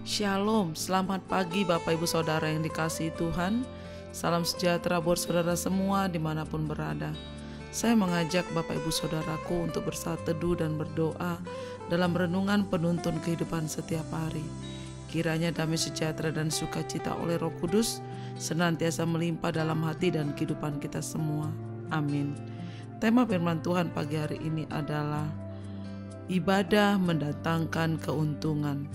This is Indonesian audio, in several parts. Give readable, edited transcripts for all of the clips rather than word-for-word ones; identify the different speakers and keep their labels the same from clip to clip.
Speaker 1: Shalom, selamat pagi Bapak Ibu Saudara yang dikasihi Tuhan. Salam sejahtera buat saudara semua dimanapun berada. Saya mengajak Bapak Ibu Saudaraku untuk bersaat teduh dan berdoa dalam renungan penuntun kehidupan setiap hari. Kiranya damai sejahtera dan sukacita oleh Roh Kudus senantiasa melimpah dalam hati dan kehidupan kita semua. Amin. Tema firman Tuhan pagi hari ini adalah ibadah mendatangkan keuntungan.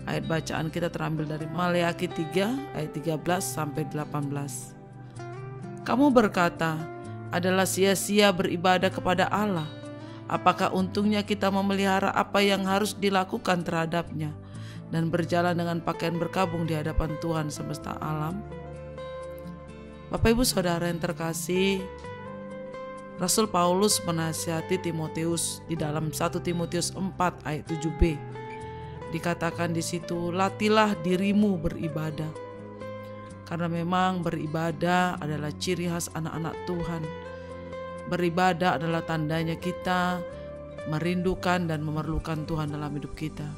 Speaker 1: Ayat bacaan kita terambil dari Maleakhi 3 ayat 13 sampai 18. Kamu berkata, adalah sia-sia beribadah kepada Allah. Apakah untungnya kita memelihara apa yang harus dilakukan terhadapnya dan berjalan dengan pakaian berkabung di hadapan Tuhan semesta alam? Bapak Ibu Saudara yang terkasih, Rasul Paulus menasihati Timotius di dalam 1 Timotius 4 ayat 7b. Dikatakan di situ, latihlah dirimu beribadah. Karena memang beribadah adalah ciri khas anak-anak Tuhan. Beribadah adalah tandanya kita merindukan dan memerlukan Tuhan dalam hidup kita.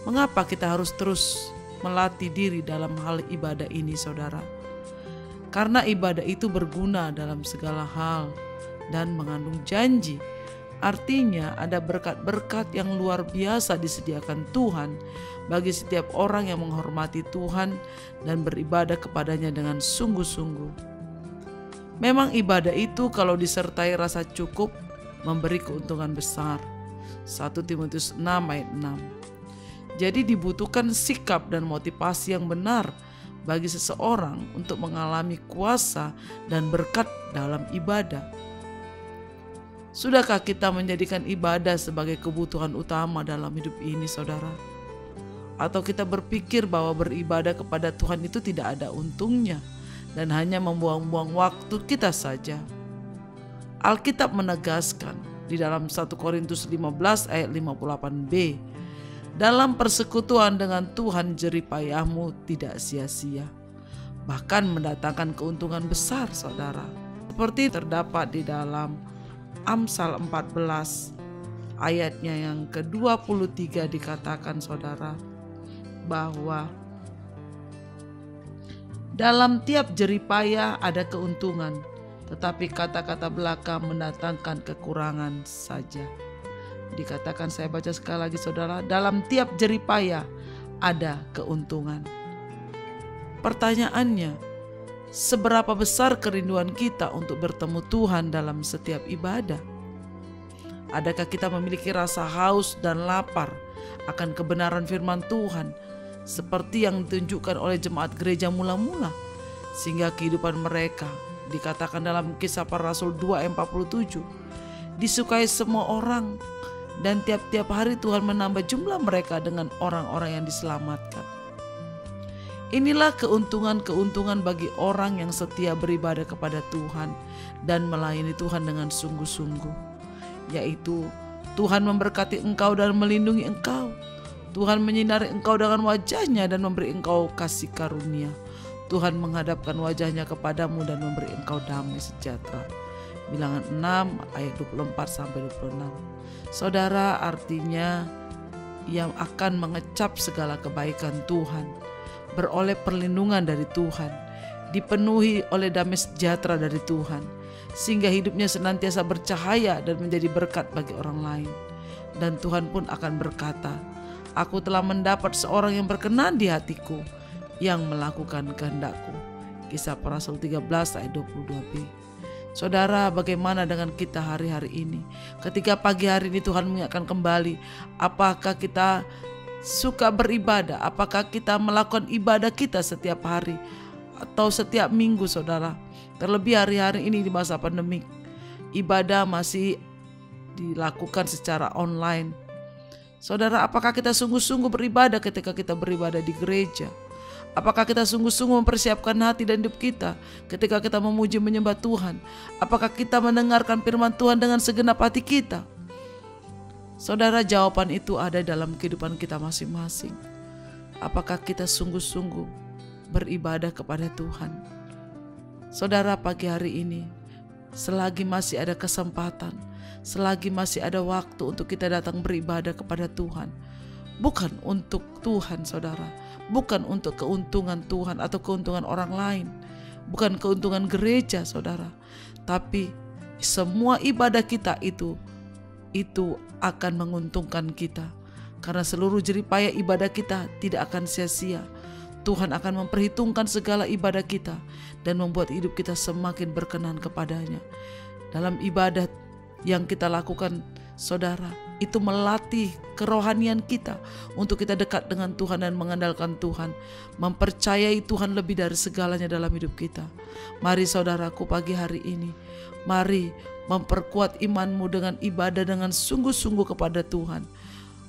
Speaker 1: Mengapa kita harus terus melatih diri dalam hal ibadah ini, saudara? Karena ibadah itu berguna dalam segala hal dan mengandung janji. Artinya ada berkat-berkat yang luar biasa disediakan Tuhan bagi setiap orang yang menghormati Tuhan dan beribadah kepadanya dengan sungguh-sungguh. Memang ibadah itu kalau disertai rasa cukup memberi keuntungan besar. 1 Timotius 6 ayat 6. Jadi dibutuhkan sikap dan motivasi yang benar bagi seseorang untuk mengalami kuasa dan berkat dalam ibadah. Sudahkah kita menjadikan ibadah sebagai kebutuhan utama dalam hidup ini, saudara? Atau kita berpikir bahwa beribadah kepada Tuhan itu tidak ada untungnya dan hanya membuang-buang waktu kita saja? Alkitab menegaskan di dalam 1 Korintus 15 ayat 58b, dalam persekutuan dengan Tuhan jerih payahmu tidak sia-sia, bahkan mendatangkan keuntungan besar, saudara. Seperti terdapat di dalam Amsal 14 ayatnya yang ke-23 dikatakan, saudara, bahwa dalam tiap jerih payah ada keuntungan, tetapi kata-kata belaka mendatangkan kekurangan saja. Dikatakan, saya baca sekali lagi, saudara, dalam tiap jerih payah ada keuntungan. Pertanyaannya, seberapa besar kerinduan kita untuk bertemu Tuhan dalam setiap ibadah? Adakah kita memiliki rasa haus dan lapar akan kebenaran firman Tuhan seperti yang ditunjukkan oleh jemaat gereja mula-mula, sehingga kehidupan mereka dikatakan dalam Kisah Para Rasul 2 ayat 47 disukai semua orang, dan tiap-tiap hari Tuhan menambah jumlah mereka dengan orang-orang yang diselamatkan. Inilah keuntungan-keuntungan bagi orang yang setia beribadah kepada Tuhan dan melayani Tuhan dengan sungguh-sungguh, yaitu Tuhan memberkati engkau dan melindungi engkau. Tuhan menyinari engkau dengan wajahnya dan memberi engkau kasih karunia. Tuhan menghadapkan wajahnya kepadamu dan memberi engkau damai sejahtera. Bilangan 6 ayat 24-26. Saudara, artinya yang akan mengecap segala kebaikan Tuhan, beroleh perlindungan dari Tuhan, dipenuhi oleh damai sejahtera dari Tuhan, sehingga hidupnya senantiasa bercahaya dan menjadi berkat bagi orang lain. Dan Tuhan pun akan berkata, aku telah mendapat seorang yang berkenan di hatiku, yang melakukan kehendakku. Kisah Para Rasul 13 ayat 22b. Saudara, bagaimana dengan kita hari-hari ini? Ketika pagi hari ini Tuhan mengingatkan kembali, apakah kita suka beribadah? Apakah kita melakukan ibadah kita setiap hari atau setiap minggu, saudara? Terlebih hari-hari ini di masa pandemik, ibadah masih dilakukan secara online. Saudara, apakah kita sungguh-sungguh beribadah ketika kita beribadah di gereja? Apakah kita sungguh-sungguh mempersiapkan hati dan hidup kita ketika kita memuji menyembah Tuhan? Apakah kita mendengarkan firman Tuhan dengan segenap hati kita? Saudara, jawaban itu ada dalam kehidupan kita masing-masing. Apakah kita sungguh-sungguh beribadah kepada Tuhan? Saudara, pagi hari ini, selagi masih ada kesempatan, selagi masih ada waktu untuk kita datang beribadah kepada Tuhan, bukan untuk Tuhan saudara, bukan untuk keuntungan Tuhan atau keuntungan orang lain, bukan keuntungan gereja saudara, tapi semua ibadah kita itu akan menguntungkan kita, karena seluruh jeripaya ibadah kita tidak akan sia-sia. Tuhan akan memperhitungkan segala ibadah kita dan membuat hidup kita semakin berkenan kepadanya. Dalam ibadah yang kita lakukan saudara, itu melatih kerohanian kita untuk kita dekat dengan Tuhan dan mengandalkan Tuhan, mempercayai Tuhan lebih dari segalanya dalam hidup kita. Mari saudaraku, pagi hari ini, mari memperkuat imanmu dengan ibadah dengan sungguh-sungguh kepada Tuhan.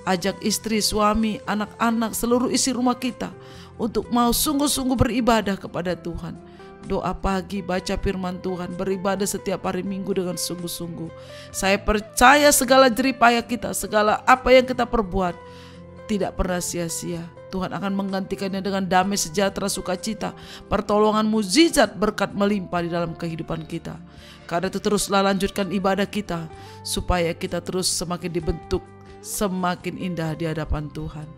Speaker 1: Ajak istri, suami, anak-anak, seluruh isi rumah kita untuk mau sungguh-sungguh beribadah kepada Tuhan. Doa pagi, baca firman Tuhan, beribadah setiap hari Minggu dengan sungguh-sungguh. Saya percaya segala jeripaya kita, segala apa yang kita perbuat tidak pernah sia-sia. Tuhan akan menggantikannya dengan damai sejahtera, sukacita, pertolongan, mukjizat, berkat melimpah di dalam kehidupan kita. Karena itu teruslah lanjutkan ibadah kita, supaya kita terus semakin dibentuk, semakin indah di hadapan Tuhan.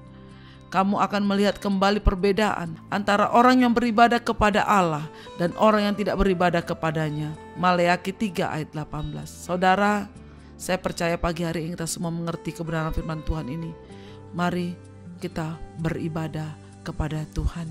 Speaker 1: Kamu akan melihat kembali perbedaan antara orang yang beribadah kepada Allah dan orang yang tidak beribadah kepadanya. Maleakhi 3 ayat 18. Saudara, saya percaya pagi hari ini kita semua mengerti kebenaran firman Tuhan ini. Mari kita beribadah kepada Tuhan.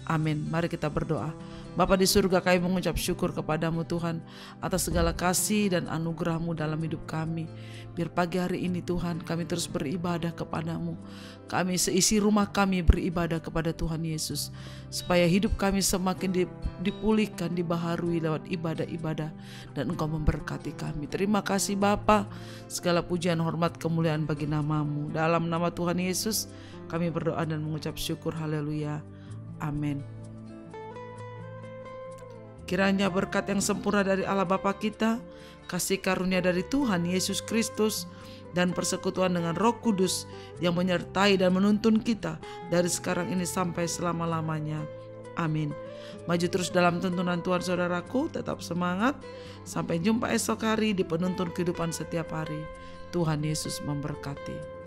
Speaker 1: Amin. Mari kita berdoa. Bapa di surga, kami mengucap syukur kepadamu Tuhan atas segala kasih dan anugerah-Mu dalam hidup kami. Biar pagi hari ini Tuhan kami terus beribadah kepadamu. Kami seisi rumah kami beribadah kepada Tuhan Yesus. Supaya hidup kami semakin dipulihkan, dibaharui lewat ibadah-ibadah. Dan Engkau memberkati kami. Terima kasih Bapa. Segala pujian, hormat, kemuliaan bagi nama-Mu. Dalam nama Tuhan Yesus kami berdoa dan mengucap syukur. Haleluya. Amin. Kiranya berkat yang sempurna dari Allah Bapa kita, kasih karunia dari Tuhan Yesus Kristus, dan persekutuan dengan Roh Kudus yang menyertai dan menuntun kita dari sekarang ini sampai selama-lamanya. Amin. Maju terus dalam tuntunan Tuhan saudaraku, tetap semangat. Sampai jumpa esok hari di penuntun kehidupan setiap hari. Tuhan Yesus memberkati.